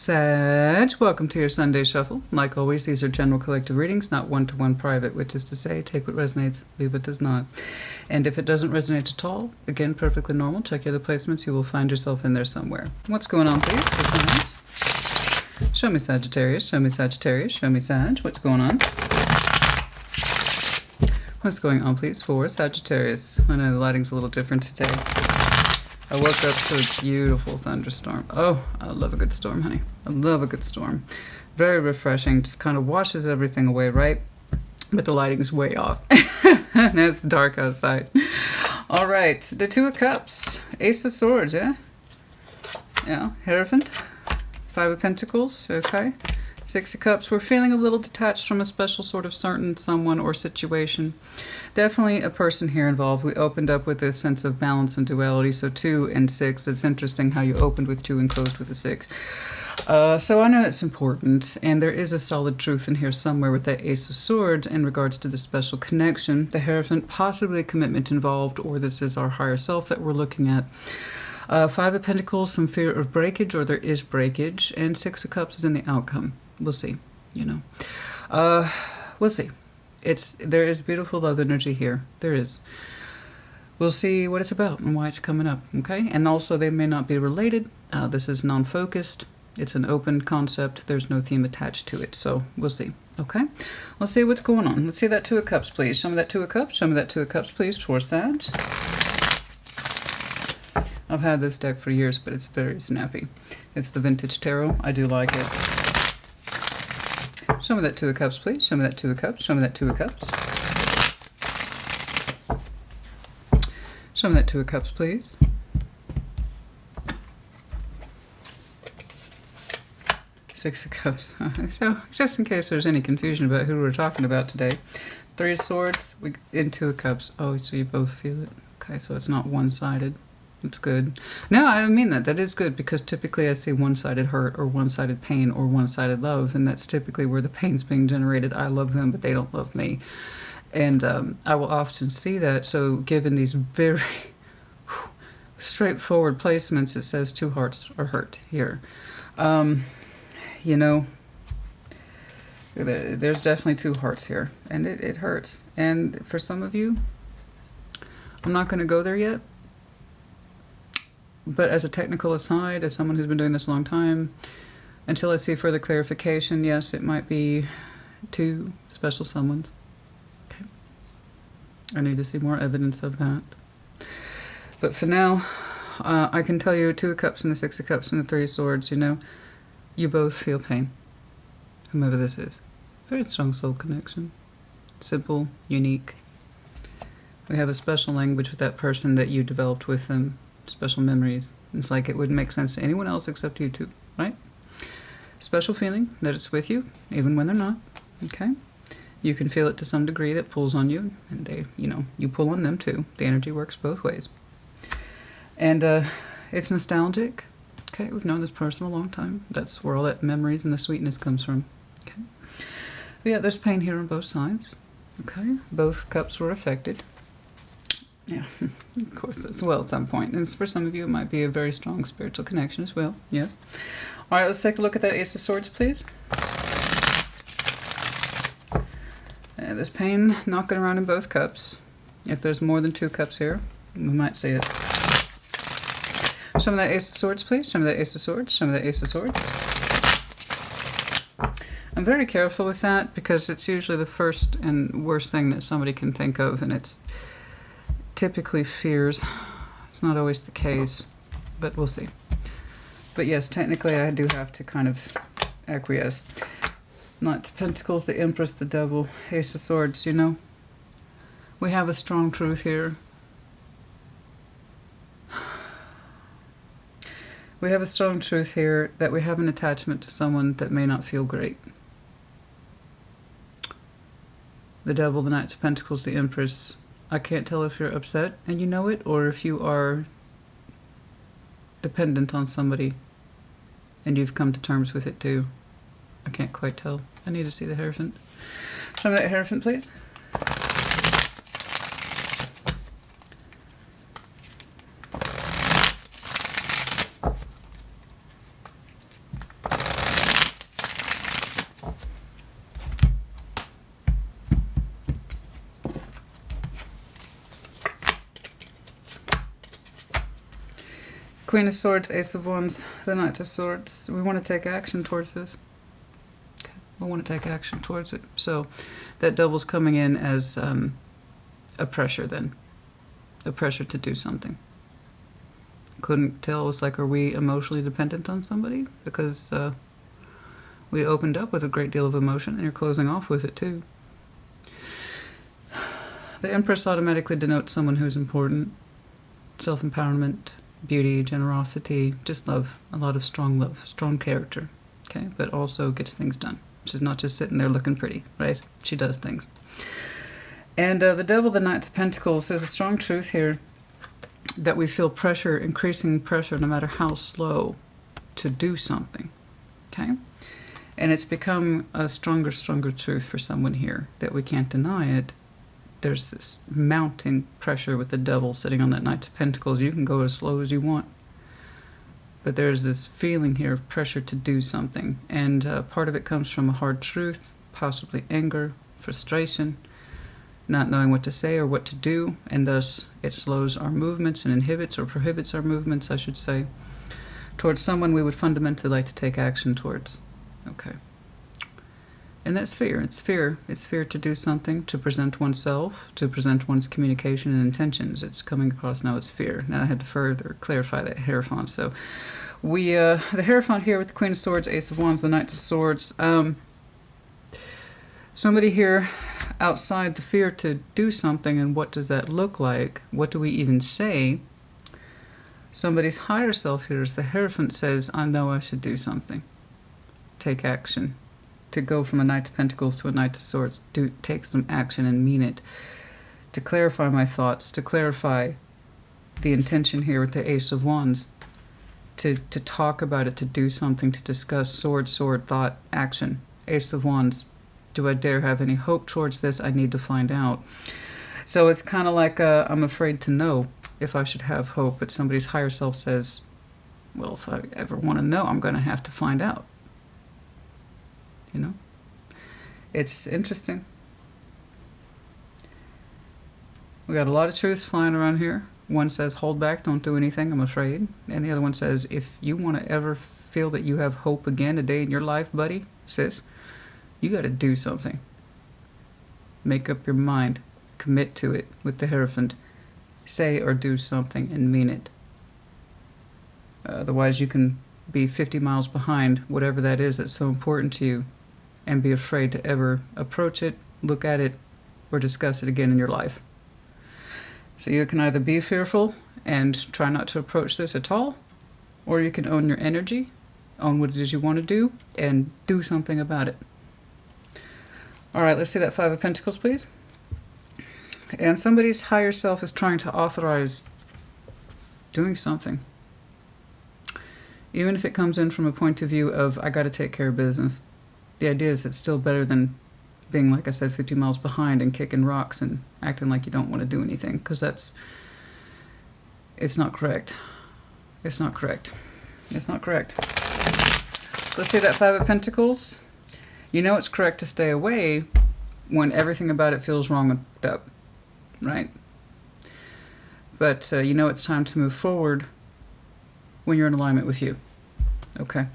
Sag, welcome to your Sunday Shuffle. Like always, these are general collective readings, not one-to-one private, which is to say, take what resonates, leave what does not. And if it doesn't resonate at all, again, perfectly normal. Check your other placements. You will find yourself in there somewhere. What's going on, please? Show me Sagittarius, show me Sagittarius, show me Sag. What's going on? What's going on, please, for Sagittarius? I know the lighting's a little different today. I woke up to a beautiful thunderstorm. Oh, I love a good storm, honey. I love a good storm. Very refreshing. Just kind of washes everything away, right? But the lighting's way off. And it's dark outside. All right. The Two of Cups. Ace of Swords, yeah? Yeah. Hierophant. Five of Pentacles. Okay. Six of Cups. We're feeling a little detached from a special sort of certain someone or situation. Definitely a person here involved. We opened up with a sense of balance and duality. So 2 and 6. It's interesting how you opened with 2 and closed with a 6. So I know it's important. And there is a solid truth in here somewhere with that Ace of Swords in regards to the special connection. The Hierophant, possibly a commitment involved, or this is our higher self that we're looking at. Five of Pentacles, some fear of breakage, or there is breakage. And Six of Cups is in the outcome. We'll see, you know. We'll see. There is beautiful love energy here. There is. We'll see what it's about and why it's coming up, okay? And also, they may not be related. This is non-focused. It's an open concept. There's no theme attached to it, so we'll see, okay? Let's see what's going on. Let's see that Two of Cups, please. Show me that Two of Cups. Show me that Two of Cups, please, for Sag. I've had this deck for years, but it's very snappy. It's the vintage tarot. I do like it. Show me that Two of Cups, please. Show me that Two of Cups. Show me that Two of Cups. Show me that Two of Cups, please. Six of Cups. So, just in case there's any confusion about who we're talking about today. Three of Swords and Two of Cups. Oh, so you both feel it. Okay, so it's not one-sided. It's good. No, I mean that. That is good, because typically I see one-sided hurt or one-sided pain or one-sided love, and that's typically where the pain's being generated. I love them, but they don't love me. And I will often see that. So given these very straightforward placements, it says two hearts are hurt here. You know, there's definitely two hearts here, and it hurts. And for some of you, I'm not going to go there yet. But as a technical aside, as someone who's been doing this a long time, until I see further clarification, yes, it might be two special someones. Okay. I need to see more evidence of that. But for now, I can tell you Two of Cups and the Six of Cups and the Three of Swords, you know, you both feel pain. Whomever this is. Very strong soul connection. Simple, unique. We have a special language with that person that you developed with them. Special memories. It's like it wouldn't make sense to anyone else except you two, right? Special feeling that it's with you, even when they're not, okay? You can feel it to some degree that pulls on you, and they, you know, you pull on them too. The energy works both ways. And it's nostalgic, okay? We've known this person a long time. That's where all that memories and the sweetness comes from, okay? But yeah, there's pain here on both sides, okay? Both cups were affected. Yeah, of course, as well at some point. And for some of you, it might be a very strong spiritual connection as well. Yes. All right, let's take a look at that Ace of Swords, please. There's pain knocking around in both cups. If there's more than two cups here, we might see it. Show me that Ace of Swords, please. Show me that Ace of Swords. Show me that Ace of Swords. I'm very careful with that, because it's usually the first and worst thing that somebody can think of, and it's typically fears. It's not always the case, but we'll see. But yes, technically I do have to kind of acquiesce. Knight of Pentacles, the Empress, the Devil, Ace of Swords, you know. We have a strong truth here. We have a strong truth here that we have an attachment to someone that may not feel great. The Devil, the Knight of Pentacles, the Empress. I can't tell if you're upset and you know it, or if you are dependent on somebody and you've come to terms with it too. I can't quite tell. I need to see the Hierophant. Show me that Hierophant, please. Queen of Swords, Ace of Wands, the Knight of Swords. We want to take action towards this. Okay. We want to take action towards it. So that Devil's coming in as a pressure then. A pressure to do something. Couldn't tell. It's like, are we emotionally dependent on somebody? Because we opened up with a great deal of emotion, and you're closing off with it too. The Empress automatically denotes someone who's important. Self-empowerment, beauty, generosity, just love. A lot of strong love, strong character. Okay, but also gets things done. She's not just sitting there looking pretty, right? She does things. And the Devil, the Knight of Pentacles, there's a strong truth here that we feel pressure, increasing pressure, no matter how slow, to do something. Okay? And it's become a stronger truth for someone here that we can't deny it. There's this mounting pressure with the Devil sitting on that Knight of Pentacles. You can go as slow as you want. But there's this feeling here of pressure to do something. And part of it comes from a hard truth, possibly anger, frustration, not knowing what to say or what to do, and thus it slows our movements and inhibits or prohibits our movements, I should say, towards someone we would fundamentally like to take action towards. Okay. And that's fear. It's fear. It's fear to do something, to present oneself, to present one's communication and intentions. It's coming across now as fear. Now I had to further clarify that Hierophant. So we, the Hierophant here with the Queen of Swords, Ace of Wands, the Knight of Swords. Somebody here outside the fear to do something, and what does that look like? What do we even say? Somebody's higher self here, as the Hierophant says, I know I should do something. Take action. To go from a Knight of Pentacles to a Knight of Swords, take some action and mean it. To clarify my thoughts, to clarify the intention here with the Ace of Wands. To talk about it, to do something, to discuss sword, thought, action. Ace of Wands. Do I dare have any hope towards this? I need to find out. So it's kind of like I'm afraid to know if I should have hope, but somebody's higher self says, well, if I ever want to know, I'm going to have to find out. You know? It's interesting. We got a lot of truths flying around here. One says, hold back, don't do anything, I'm afraid. And the other one says, if you want to ever feel that you have hope again a day in your life, buddy, sis, you got to do something. Make up your mind. Commit to it with the Hierophant. Say or do something and mean it. Otherwise you can be 50 miles behind whatever that is that's so important to you, and be afraid to ever approach it, look at it, or discuss it again in your life. So you can either be fearful and try not to approach this at all, or you can own your energy, own what it is you want to do, and do something about it. All right, let's see that Five of Pentacles, please. And somebody's higher self is trying to authorize doing something. Even if it comes in from a point of view of, I got to take care of business. The idea is it's still better than being, like I said, 50 miles behind and kicking rocks and acting like you don't want to do anything, because it's not correct. It's not correct. It's not correct. Let's see that Five of Pentacles. You know it's correct to stay away when everything about it feels wrong and fucked up, right? But you know it's time to move forward when you're in alignment with you, okay?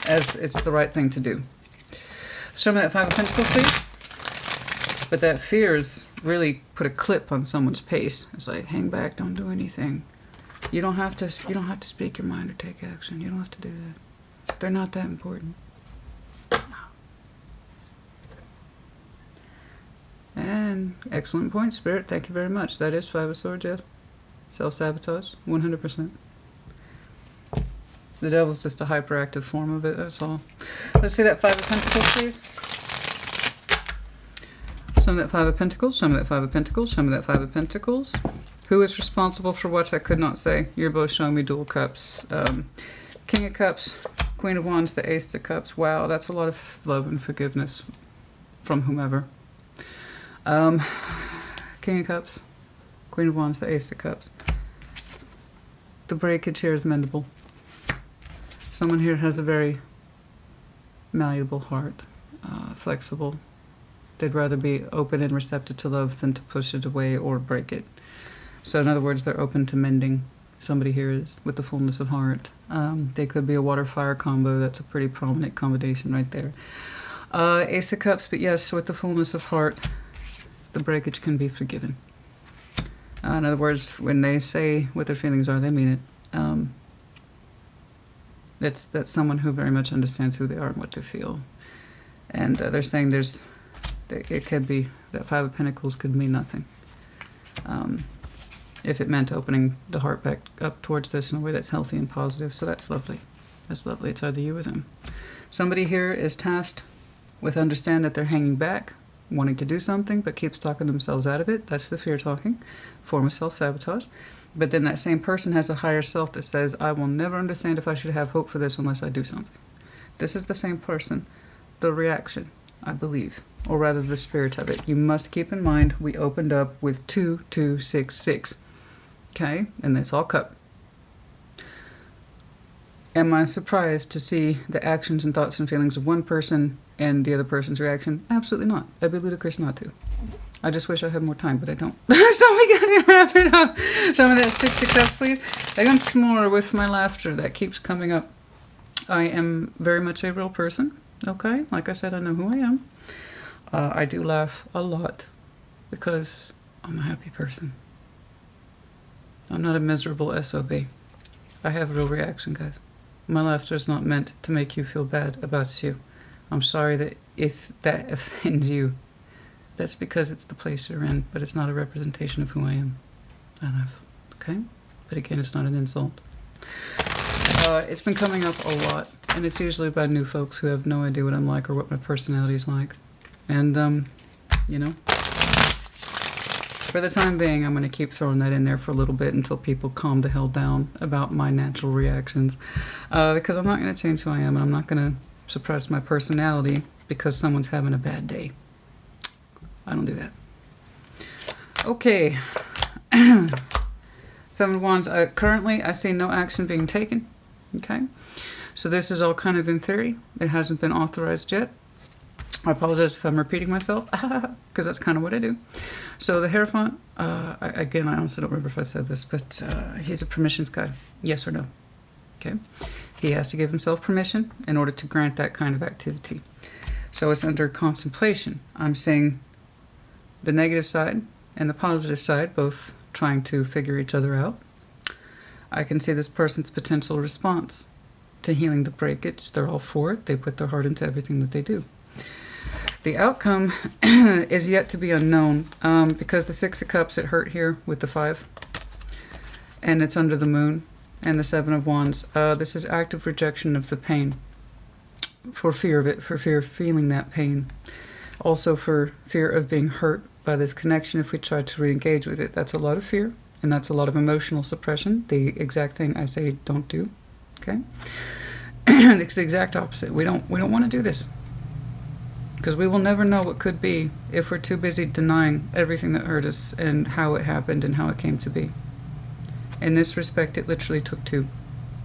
As it's the right thing to do. Show me that Five of Pentacles, please. But that fear's really put a clip on someone's pace. It's like, hang back, don't do anything. You don't have to speak your mind or take action. You don't have to do that. They're not that important. And excellent point, Spirit. Thank you very much. That is Five of Swords, yes. Self-sabotage, 100%. The Devil's just a hyperactive form of it, that's all. Let's see that Five of Pentacles, please. Show me that Five of Pentacles, show me that Five of Pentacles, show me that Five of Pentacles. Who is responsible for what? I could not say. You're both showing me dual cups. King of Cups, Queen of Wands, the Ace of Cups. Wow, that's a lot of love and forgiveness from whomever. King of Cups, Queen of Wands, the Ace of Cups. The breakage here is mendable. Someone here has a very malleable heart, flexible. They'd rather be open and receptive to love than to push it away or break it. So in other words, they're open to mending, Somebody here is with the fullness of heart. They could be a water-fire combo. That's a pretty prominent combination right there. Ace of Cups, but yes, with the fullness of heart, the breakage can be forgiven. In other words, when they say what their feelings are, they mean it. That's someone who very much understands who they are and what they feel. And they're saying it could be that Five of Pentacles could mean nothing. If it meant opening the heart back up towards this in a way that's healthy and positive. So that's lovely. That's lovely. It's either you or them. Somebody here is tasked with understand that they're hanging back, wanting to do something, but keeps talking themselves out of it. That's the fear talking, form of self-sabotage. But then that same person has a higher self that says, I will never understand if I should have hope for this unless I do something. This is the same person. The reaction, I believe, or rather the spirit of it. You must keep in mind we opened up with 2, 2, 6, 6. Okay? And it's all cup. Am I surprised to see the actions and thoughts and feelings of one person and the other person's reaction? Absolutely not. It'd be ludicrous not to. I just wish I had more time, but I don't. So we gotta wrap it up. Show me that 6 of Cups, please. Once more with my laughter that keeps coming up. I am very much a real person. Okay? Like I said, I know who I am. I do laugh a lot because I'm a happy person. I'm not a miserable SOB. I have a real reaction, guys. My laughter is not meant to make you feel bad about you. I'm sorry that if that offends you, that's because it's the place you're in, but it's not a representation of who I am. I laugh, okay? But again, it's not an insult. It's been coming up a lot, and it's usually by new folks who have no idea what I'm like or what my personality is like. And, you know, for the time being, I'm going to keep throwing that in there for a little bit until people calm the hell down about my natural reactions. Because I'm not going to change who I am, and I'm not going to suppress my personality because someone's having a bad day. I don't do that. Okay. 7 of Wands. Currently, I see no action being taken. Okay. So this is all kind of in theory. It hasn't been authorized yet. I apologize if I'm repeating myself, because that's kind of what I do. So the Hierophant, again, I honestly don't remember if I said this, but he's a permissions guy. Yes or no? Okay. He has to give himself permission in order to grant that kind of activity. So it's under contemplation. I'm seeing the negative side and the positive side, both trying to figure each other out. I can see this person's potential response to healing the breakage. They're all for it. They put their heart into everything that they do. The outcome is yet to be unknown because the 6 of Cups, it hurt here with the 5. And it's under the moon and the 7 of Wands. This is active rejection of the pain for fear of it, for fear of feeling that pain. Also for fear of being hurt by this connection if we try to re-engage with it. That's a lot of fear, and that's a lot of emotional suppression. The exact thing I say don't do. Okay? It's the exact opposite. We don't want to do this. Because we will never know what could be if we're too busy denying everything that hurt us and how it happened and how it came to be. In this respect, it literally took 2.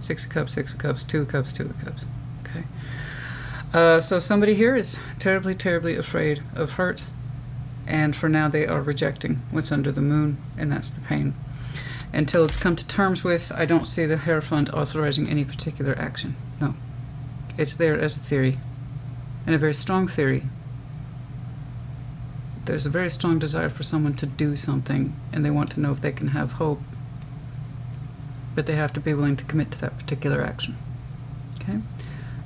6 of Cups, 6 of Cups, 2 of Cups, 2 of Cups. Okay. So somebody here is terribly, terribly afraid of hurt. And for now, they are rejecting what's under the moon, and that's the pain. Until it's come to terms with, I don't see the Hierophant authorizing any particular action. No. It's there as a theory. And a very strong theory. There's a very strong desire for someone to do something, and they want to know if they can have hope. But they have to be willing to commit to that particular action. Okay?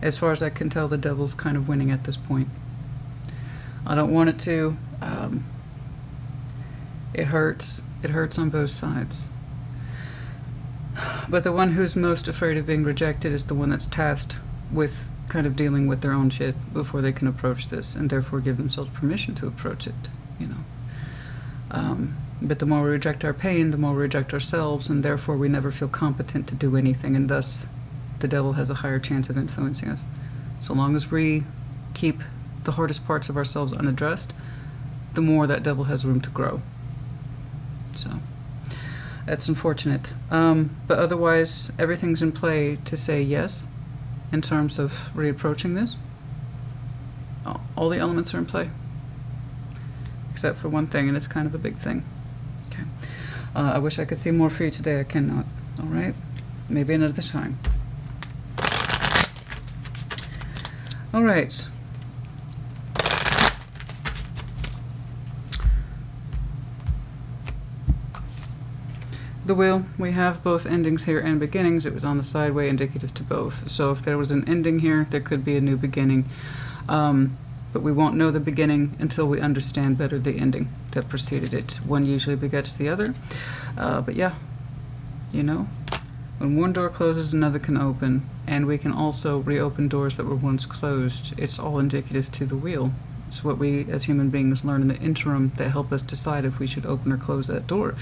As far as I can tell, the devil's kind of winning at this point. I don't want it to. It hurts. It hurts on both sides. But the one who's most afraid of being rejected is the one that's tasked with kind of dealing with their own shit before they can approach this, and therefore give themselves permission to approach it, you know. But the more we reject our pain, the more we reject ourselves, and therefore we never feel competent to do anything, and thus the devil has a higher chance of influencing us. So long as we keep the hardest parts of ourselves unaddressed, the more that devil has room to grow. So that's unfortunate. But otherwise, everything's in play to say yes in terms of reapproaching this. All the elements are in play. Except for one thing, and it's kind of a big thing. Okay. I wish I could see more for you today. I cannot. All right? Maybe another time. All right. The wheel, we have both endings here and beginnings. It was on the sideway, indicative to both. So if there was an ending here, there could be a new beginning. But we won't know the beginning until we understand better the ending that preceded it. One usually begets the other. But yeah, you know, when one door closes, another can open. And we can also reopen doors that were once closed. It's all indicative to the wheel. It's what we as human beings learn in the interim that help us decide if we should open or close that door.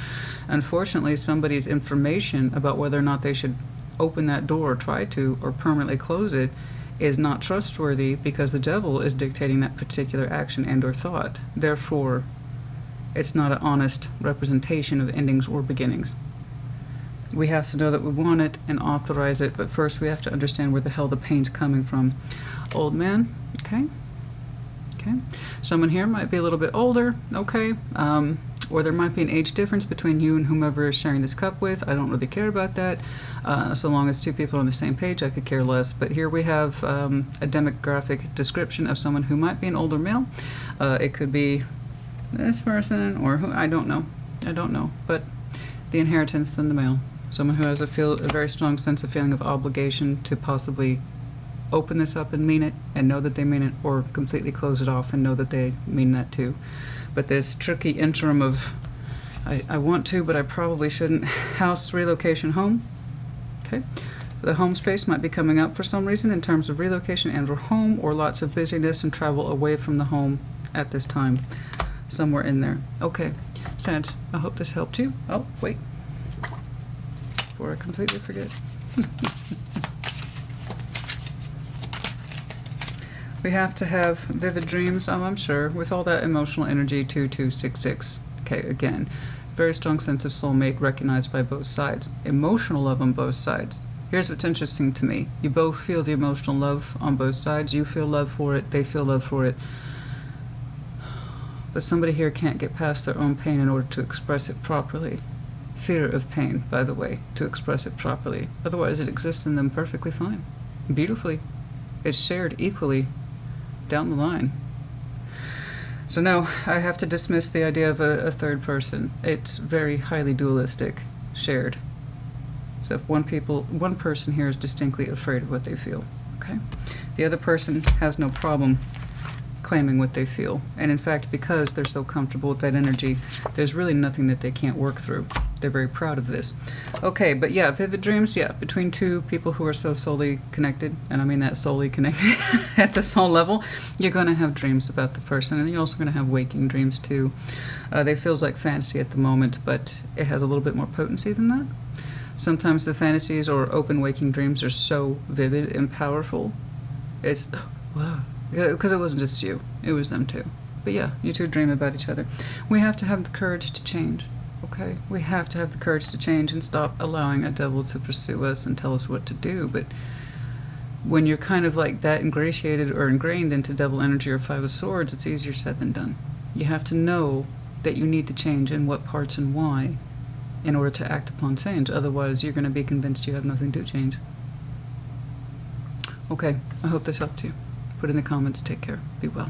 Unfortunately, somebody's information about whether or not they should open that door or try to or permanently close it is not trustworthy because the devil is dictating that particular action and or thought. Therefore, it's not an honest representation of endings or beginnings. We have to know that we want it and authorize it, but first we have to understand where the hell the pain's coming from. Old man, okay? Okay. Someone here might be a little bit older, okay? Or there might be an age difference between you and whomever is sharing this cup with. I don't really care about that. So long as two people are on the same page, I could care less. But here we have a demographic description of someone who might be an older male. It could be this person or who, I don't know. I don't know. But the inheritance, then the male. Someone who has a very strong sense of feeling of obligation to possibly open this up and mean it and know that they mean it, or completely close it off and know that they mean that too. But this tricky interim of I want to, but I probably shouldn't. House, relocation, home. Okay. The home space might be coming up for some reason in terms of relocation and or home, or lots of busyness and travel away from the home at this time. Somewhere in there. Okay. Sag, I hope this helped you. Oh, wait. Before I completely forget. We have to have vivid dreams, I'm sure, with all that emotional energy, 2266. Okay, again, very strong sense of soulmate recognized by both sides. Emotional love on both sides. Here's what's interesting to me. You both feel the emotional love on both sides. You feel love for it, they feel love for it. But somebody here can't get past their own pain in order to express it properly. Fear of pain, by the way, to express it properly. Otherwise, it exists in them perfectly fine. Beautifully. It's shared equally down the line. So no, I have to dismiss the idea of a third person. It's very highly dualistic, shared. So if one person here is distinctly afraid of what they feel, okay? The other person has no problem claiming what they feel. And in fact, because they're so comfortable with that energy, there's really nothing that they can't work through. They're very proud of this. Okay, but yeah, vivid dreams, yeah, between two people who are so soully connected, and I mean that soully connected at the soul level, you're going to have dreams about the person, and you're also going to have waking dreams too. They feels like fantasy at the moment, but it has a little bit more potency than that. Sometimes the fantasies or open waking dreams are so vivid and powerful. It's, wow. Because it wasn't just you, it was them too. But yeah, you two dream about each other. We have to have the courage to change, okay? We have to have the courage to change and stop allowing a devil to pursue us and tell us what to do. But when you're kind of like that ingratiated or ingrained into devil energy or Five of Swords, it's easier said than done. You have to know that you need to change and what parts and why in order to act upon change. Otherwise, you're going to be convinced you have nothing to change. Okay, I hope this helped you. Put in the comments. Take care. Be well.